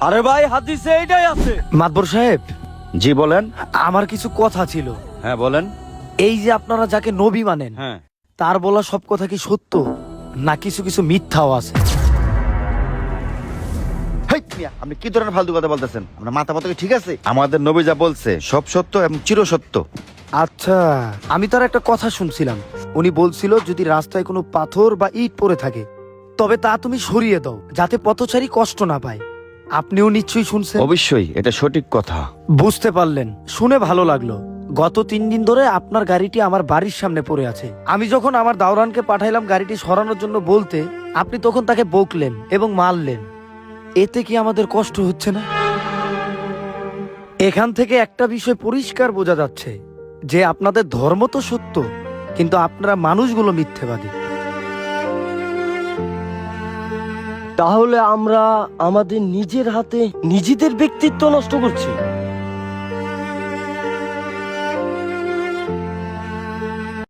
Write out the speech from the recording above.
আরে ভাই হাদিসে এইটাই আছে। মাতবর সাহেব, জি বলেন। আমার কিছু কথা ছিল। হ্যাঁ বলেন। এই যে আপনারা যাকে নবী মানেন, হ্যাঁ, তার বলা সব কথা কি সত্য, না কিছু কিছু মিথ্যাও আছে? হেই মিয়া, আপনি কি ধরনের ফালতু কথা বলতেছেন? আমরা মাথা মতো কি ঠিক আছে? আমাদের নবী যা বলছে সব সত্য এবং চিরসত্য। আচ্ছা, আমি তার একটা কথা শুনছিলাম। উনি বলছিল যদি রাস্তায় কোনো পাথর বা ইট পড়ে থাকে তবে তা তুমি সরিয়ে দাও, যাতে পথচারী কষ্ট না পায়। আপনিও নিশ্চয়ই শুনছেন। অবশ্যই, এটা সঠিক কথা। বুঝতে পারলেন, শুনে ভালো লাগলো। গত 3 দিন ধরে আপনার গাড়িটি আমার বাড়ির সামনে পড়ে আছে। আমি যখন আমার দাওরানকে পাঠাইলাম গাড়িটি সরানোর জন্য বলতে, আপনি তখন তাকে বকলেন এবং মারলেন। এতে কি আমাদের কষ্ট হচ্ছে না? এখান থেকে একটা বিষয় পরিষ্কার বোঝা যাচ্ছে যে আপনাদের ধর্ম তো সত্য, কিন্তু আপনারা মানুষগুলো মিথ্যেবাদী। তাহলে আমরা আমাদের নিজের হাতে নিজেদের ব্যক্তিত্ব নষ্ট করছি।